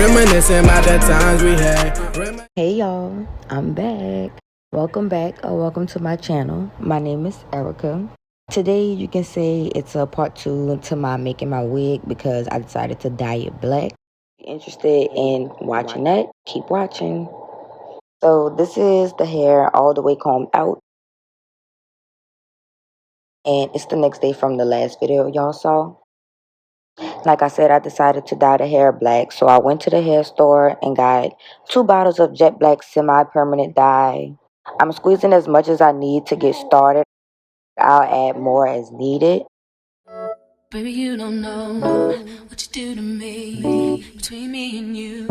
Reminiscing about the times we had. Hey y'all, I'm back. Welcome back or welcome to my channel. My name is Erica. Today you can say it's a part 2 to my making my wig because I decided to dye it black. If you're interested in watching that, keep watching. So this is the hair all the way combed out. And it's the next day from the last video y'all saw. Like I said, I decided to dye the hair black. So I went to the hair store and got 2 bottles of jet black semi-permanent dye. I'm squeezing as much as I need to get started. I'll add more as needed. Baby, you don't know what you do to me. Between me and you,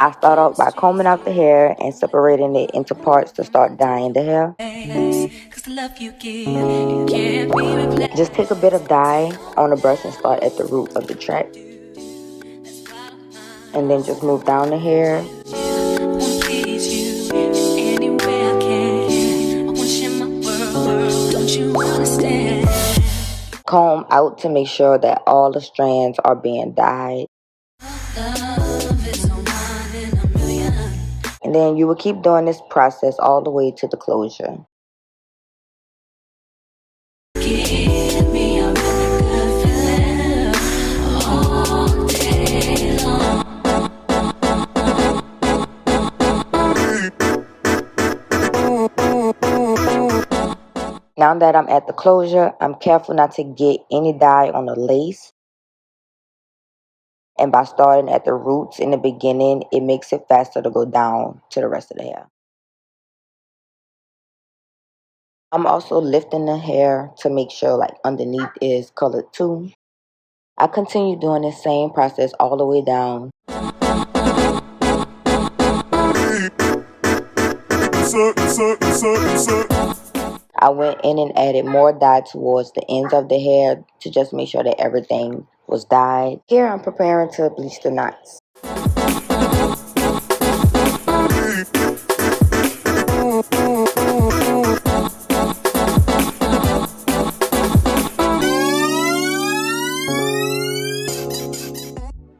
I start off by combing out the hair and separating it into parts to start dyeing the hair. Just take a bit of dye on a brush and start at the root of the track. And then just move down the hair. Comb out to make sure that all the strands are being dyed. And then you will keep doing this process all the way to the closure. Now that I'm at the closure, I'm careful not to get any dye on the lace. And by starting at the roots in the beginning, it makes it faster to go down to the rest of the hair. I'm also lifting the hair to make sure like underneath is colored too. I continue doing the same process all the way down. I went in and added more dye towards the ends of the hair to just make sure that everything was dyed. Here I'm preparing to bleach the knots.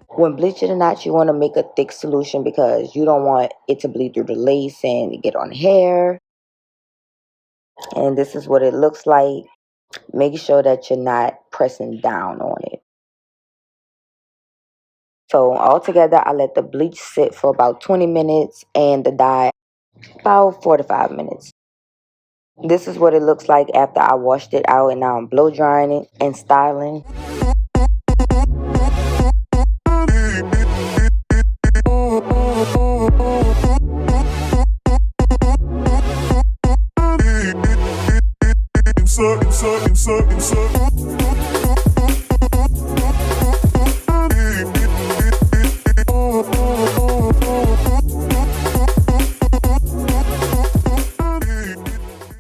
When bleaching the knots, you want to make a thick solution because you don't want it to bleed through the lace and get on the hair. And this is what it looks like. Make sure that you're not pressing down on it. So altogether, I let the bleach sit for about 20 minutes and the dye about 4 to 5 minutes. This is what it looks like after I washed it out, and now I'm blow drying it and styling.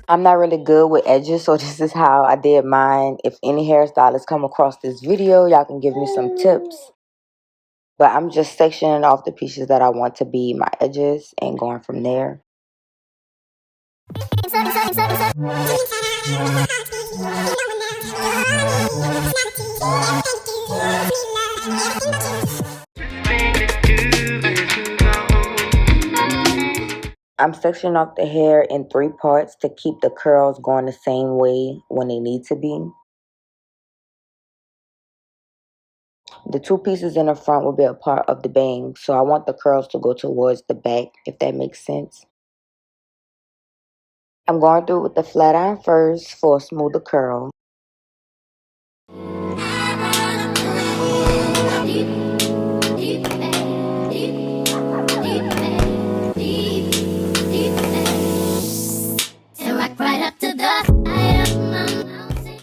I'm not really good with edges, so this is how I did mine. If any hairstylists come across this video, y'all can give me some tips. But I'm just sectioning off the pieces that I want to be my edges and going from there. I'm sectioning off the hair in 3 parts to keep the curls going the same way when they need to be. The 2 pieces in the front will be a part of the bang, so I want the curls to go towards the back, if that makes sense. I'm going through with the flat iron first for a smoother curl.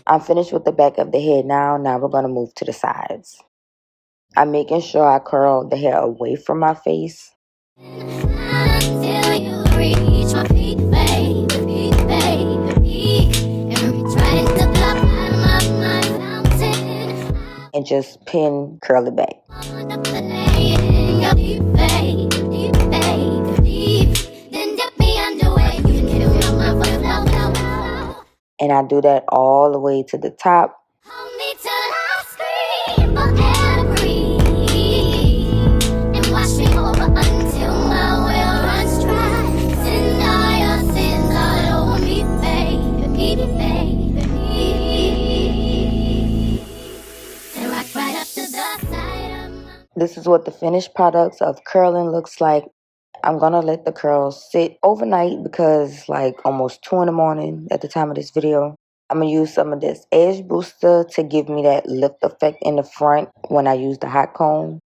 I'm finished with the back of the head now. Now we're going to move to the sides. I'm making sure I curl the hair away from my face. And just pin, curl it back. And I do that all the way to the top. what the finished products of curling looks like. I'm gonna let the curls sit overnight because like almost 2 in the morning at the time of this video. I'm gonna use some of this edge booster to give me that lift effect in the front when I use the hot comb.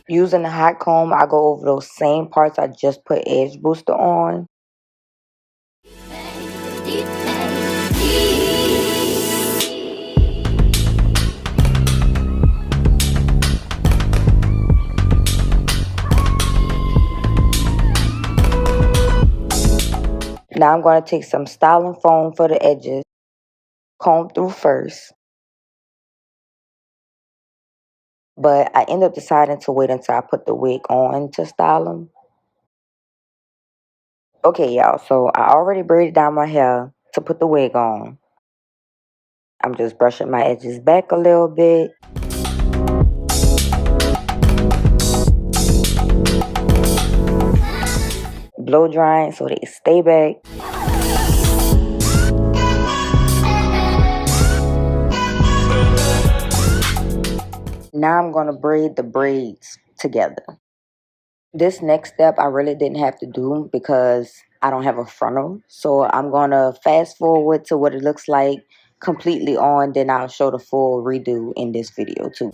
Using the hot comb, I go over those same parts I just put edge booster on. Now I'm going to take some styling foam for the edges, comb through first. But I end up deciding to wait until I put the wig on to style them. Okay, y'all, so I already braided down my hair to put the wig on. I'm just brushing my edges back a little bit. Blow drying so they stay back. Now I'm going to braid the braids together. This next step I really didn't have to do because I don't have a frontal. So I'm going to fast forward to what it looks like completely on. Then I'll show the full redo in this video too.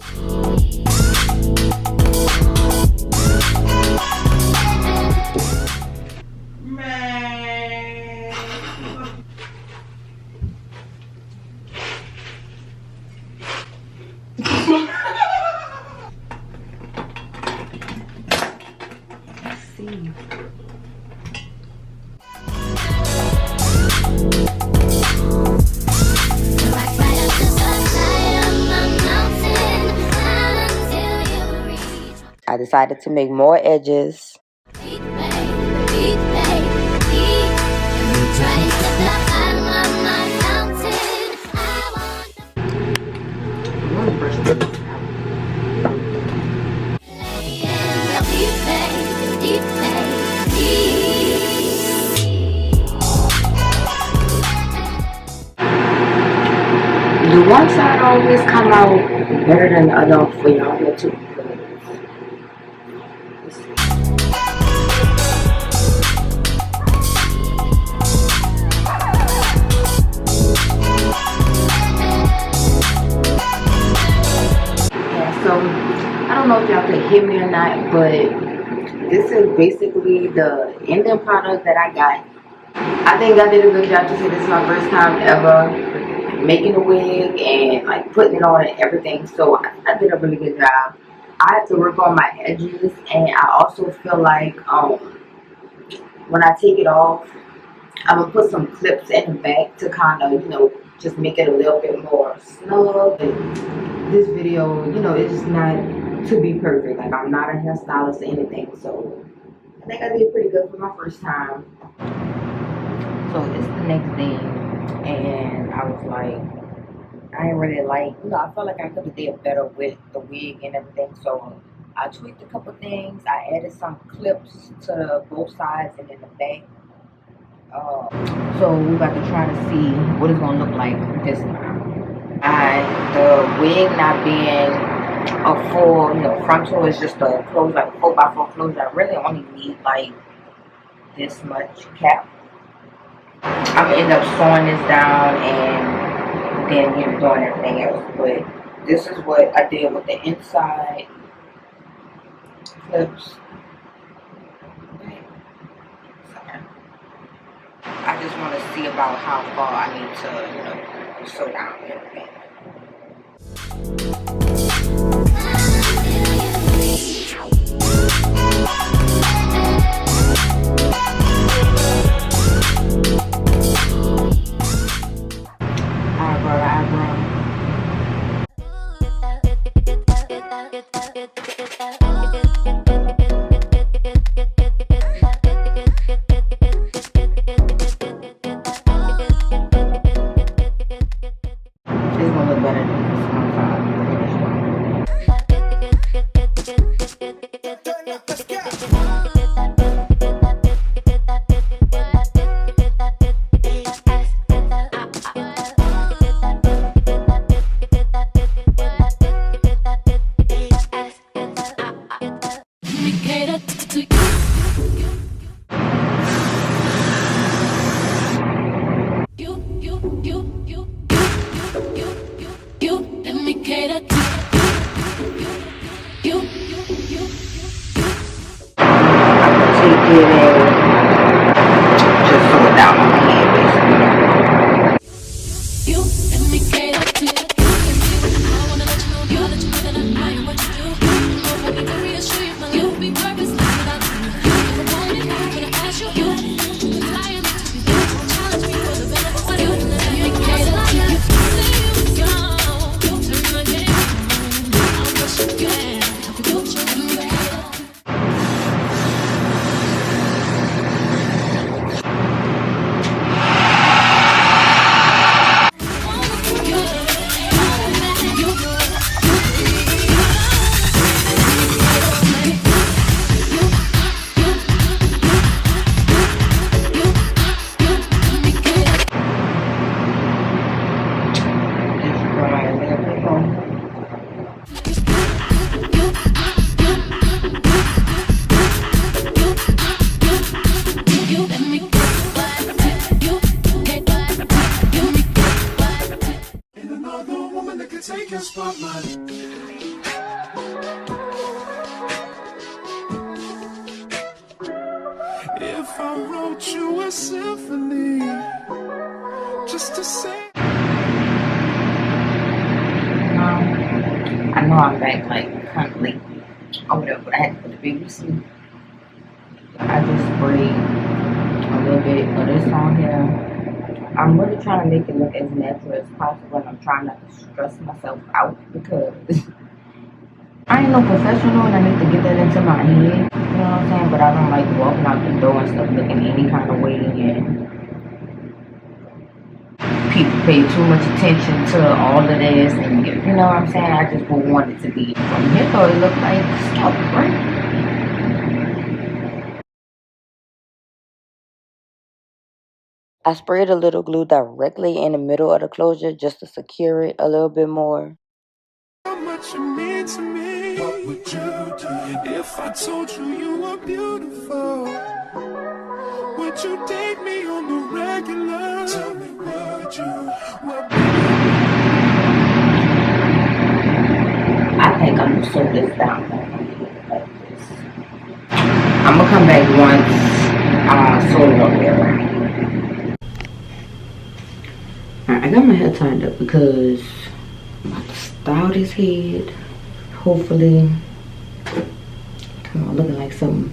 I decided to make more edges. The one side always come out better than the other for y'all too. So I don't know if y'all can hear me or not, but this is basically the ending product that I got. I think I did a good job to say this is my first time ever making a wig and like putting it on and everything. So I did a really good job. I have to work on my edges, and I also feel like when I take it off, I'm gonna put some clips in the back to kind of, you know, just make it a little bit more snug. This video, you know, it's not to be perfect. Like, I'm not a hairstylist or anything, so I think I did pretty good for my first time. So it's the next day, and I was like, I ain't really like, you know, I felt like I could have did better with the wig and everything. So I tweaked a couple things. I added some clips to both sides and in the back. So we're about to try to see what it's gonna look like this time. The wig not being a full, you know, frontal, is just a close, like 4x4 close. I really only need like this much cap. I'm gonna end up sewing this down and then, you know, doing everything else. But this is what I did with the inside clips. I just want to see about how far I need to, you know, sew down and everything. It's gonna look better than this one side. get it, just pull it down on my head, basically. You and me get up to it. I wanna let you know that I admire what you do. Hope I need to reassure you, my life would be purposeless without you. If I wanted, could I ask you? You inspire me to be better, challenge me for the better. What you let me get up to you. See you go, turn my game on. I wish you could, you show me better. Take your spotlight. If I wrote you a symphony, just to say. I know I'm back like kind of late or whatever, but I had to put the baby to sleep. I just sprayed a little bit of this on here. I'm really trying to make it look as natural as possible, and I'm trying not to stress myself out because I ain't no professional and I need to get that into my head, you know what I'm saying? But I don't like walking out the door and stuff looking any kind of way, and people pay too much attention to all of this, and you know what I'm saying? I just would want it to be from here, though it look like stuff, right? I sprayed a little glue directly in the middle of the closure just to secure it a little bit more. How much you mean to me? What would you do if I told you you were beautiful? Would you date me on the regular? Tell me, would you? I think I'm gonna sew this down like this. I'm gonna come back once I sew it up there. I got my hair tied up because I'm about to style this head. Hopefully, come on, looking like something.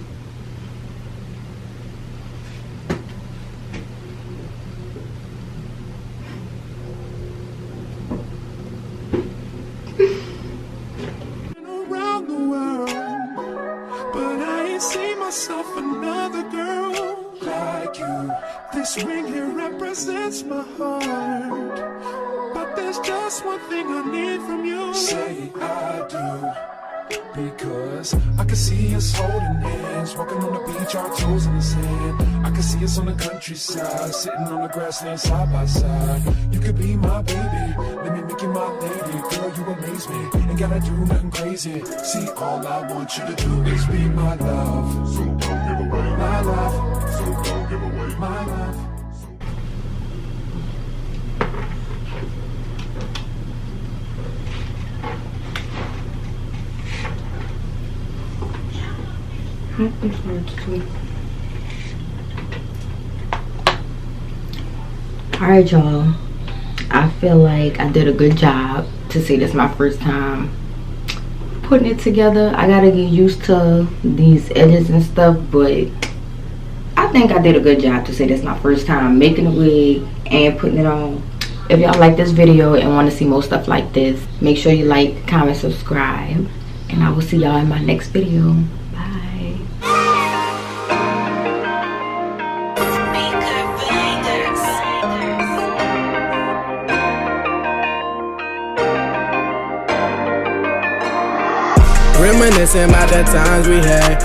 Around the world, but I ain't seen myself another girl like you. This ring here represents my heart, but there's just one thing I need from you. Say I do, because I can see us holding hands, walking on the beach, our toes in the sand. I can see us on the countryside, sitting on the grassland side by side. You could be my baby, let me make you my lady. Girl, you amaze me, ain't gotta do nothing crazy. See, all I want you to do is be my love. So don't give away my love. So don't give away my love. Alright, y'all, I feel like I did a good job to say this my first time putting it together. I gotta get used to these edges and stuff, but I think I did a good job to say this my first time making a wig and putting it on. If y'all like this video and want to see more stuff like this, make sure you like, comment, subscribe, and I will see y'all in my next video. Bye. Reminiscing about the times we had.